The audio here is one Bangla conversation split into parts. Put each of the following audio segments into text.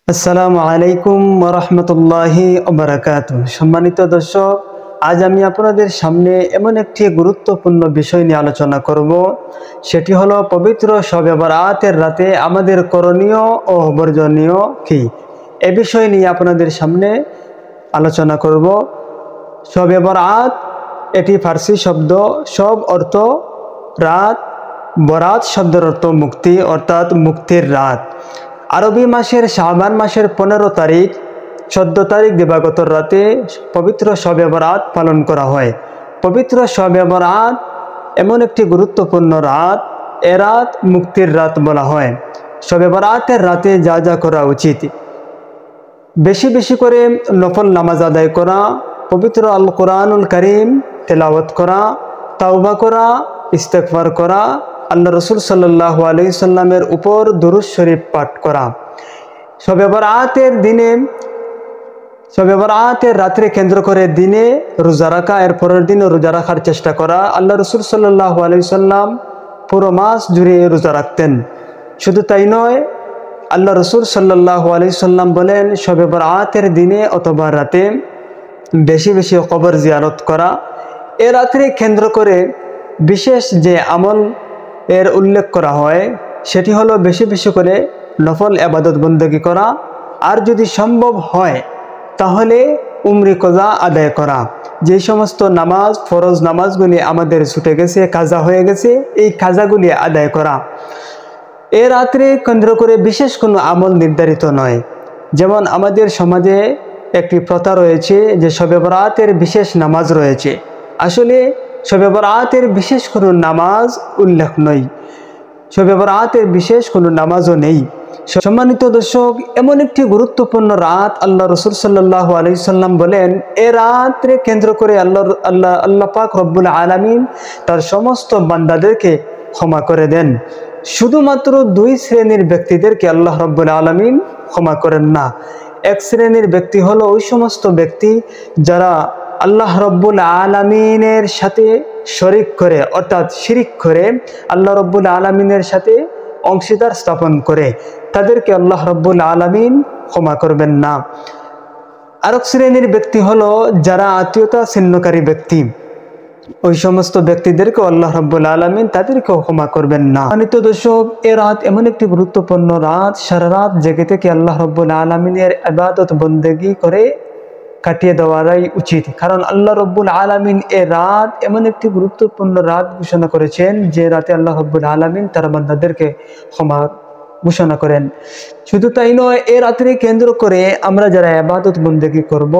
আসসালামু আলাইকুম ওয়া রাহমাতুল্লাহি ওয়া বারাকাতুহু। সম্মানিত দর্শক, আজ আমি আপনাদের সামনে এমন একটি গুরুত্বপূর্ণ বিষয় নিয়ে আলোচনা করব। সেটি হলো পবিত্র শবে বরাতের রাতে আমাদের করণীয় ও বর্জনীয় কি। এ বিষয় নিয়ে আপনাদের সামনে আলোচনা করব। শবে বরাত এটি ফার্সি শব্দ, শব অর্থ রাত, বরাত শব্দের অর্থ মুক্তি, অর্থাৎ মুক্তির রাত। আরবি মাসের শাবান মাসের 15 তারিখ 14 তারিখ দিবাগত রাতে পবিত্র শবে বরাত পালন করা হয়। পবিত্র শবে বরাত এমন একটি গুরুত্বপূর্ণ রাত, এ রাত মুক্তির রাত বলা হয়। শবে বরাতের রাতে যা যা করা উচিত: বেশি বেশি করে নফল নামাজ আদায় করা, পবিত্র আল কোরআনুল কারীম তেলাওয়াত করা, তাওবা করা, ইস্তেগফার করা, আল্লাহ রসুল সাল্লাল্লাহু আলাইহি সাল্লামের উপর দুরূদ শরীফ পাঠ করা। শবে বরাতের দিনে, শবে বরাতের রাত্রে কেন্দ্র করে দিনে রোজা রাখা, এর পরের দিনে রোজা রাখার চেষ্টা করা। আল্লাহ রসুল সাল্লাল্লাহু আলাইহি সাল্লাম পুরো মাস জুড়ে রোজা রাখতেন। শুধু তাই নয়, আল্লাহ রসুল সাল্লাল্লাহু আলাইহি সাল্লাম বলেন, শবে বরাতের দিনে অথবা রাতে বেশি বেশি কবর জিয়ারত করা। এ রাত্রে কেন্দ্র করে বিশেষ যে আমল এর উল্লেখ করা হয় সেটি হলো বেশি বেশি করে নফল ইবাদত বন্দেগী করা, আর যদি সম্ভব হয় তাহলে উমরি কজা আদায় করা। যে সমস্ত নামাজ, ফরজ নামাজগুলি আমাদের ছুটে গেছে, কাজা হয়ে গেছে, এই কাজাগুলি আদায় করা। এ রাত্রে কেন্দ্র করে বিশেষ কোনো আমল নির্ধারিত নয়। যেমন আমাদের সমাজে একটি প্রথা রয়েছে যে শবে বরাতের বিশেষ নামাজ রয়েছে। আসলে শবে বরাতের বিশেষ কোনো নামাজ উল্লেখ নয়, শবে বরাতের বিশেষ কোনো নামাজও নেই। সম্মানিত দর্শক, এমন একটি গুরুত্বপূর্ণ রাত, আল্লাহ রসুল সাল্লাল্লাহু আলাইহি সাল্লাম বলেন, এ রাত্রে কেন্দ্র করে আল্লাহ পাক রব্বুল আলামিন তার সমস্ত বান্দাদেরকে ক্ষমা করে দেন। শুধুমাত্র 2 শ্রেণীর ব্যক্তিদেরকে আল্লাহ রব্বুল আলামিন ক্ষমা করেন না। এক শ্রেণীর ব্যক্তি হলো ওই সমস্ত ব্যক্তি যারা আল্লাহ রব্বুল আলামিনের সাথে শরিক করে, অর্থাৎ শিরিক করে আল্লাহ রব্বুল আলামিনের সাথে অংশীদার স্থাপন করে, তাদেরকে আল্লাহ রব্বুল আলামিন ক্ষমা করবেন না। আরেক শ্রেণীর ব্যক্তি হলো যারা আত্মীয়তা ছিন্নকারী ব্যক্তি, ওই সমস্ত ব্যক্তিদেরকে আল্লাহ রব্বুল আলামিন তাদেরকেও ক্ষমা করবেন না। সম্মানিত দর্শক, এ রাত এমন একটি গুরুত্বপূর্ণ রাত, সারা রাত জেগে থেকে আল্লাহ রব্বুল আলামিনের ইবাদত বন্দেগী করে কাটিয়ে দেওয়াটাই উচিত। কারণ আল্লাহ রব্বুল আলামিন এ রাত এমন একটি গুরুত্বপূর্ণ রাত ঘোষণা করেছেন যে রাতে আল্লাহ রব্বুল আলামিন তার বান্দাদেরকে ক্ষমা ঘোষণা করেন। শুধু তাই নয়, এ রাত্রে কেন্দ্র করে আমরা যারা ইবাদত বন্দেগী করব,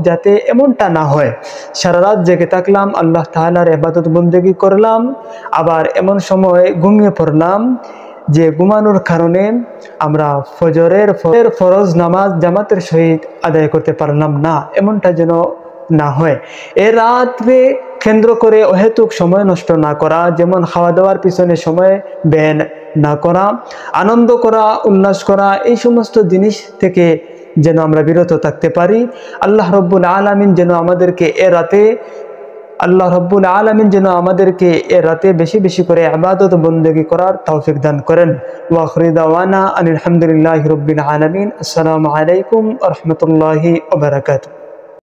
যাতে এমনটা না হয় সারা রাত জেগে থাকলাম, আল্লাহ তাআলার ইবাদত বন্দেগী করলাম, আবার এমন সময় ঘুমিয়ে পড়লাম যে ঘুমানোর কারণে আমরা ফজরের ফরজ নামাজ জামাতের সহিত আদায় করতে পারলাম না, এমনটা যেন না হয়। এ রাত্রে কেন্দ্র করে অহেতুক সময় নষ্ট না করা, যেমন খাওয়া দাওয়ার পিছনে সময় ব্যয় না করা, আনন্দ করা, উল্লাস করা, এই সমস্ত জিনিস থেকে যেন আমরা বিরত থাকতে পারি। আল্লাহ রব্বুল আলামিন যেন আমাদেরকে এ রাতে বেশি বেশি করে ইবাদত বন্দেগী করার তৌফিক দান করেন। ওয়া আখিরু দাওয়ানা আলহামদুলিল্লাহি রাব্বিল আলামিন। আসসালামু আলাইকুম ওয়া রাহমাতুল্লাহি ওয়া বারাকাতুহু।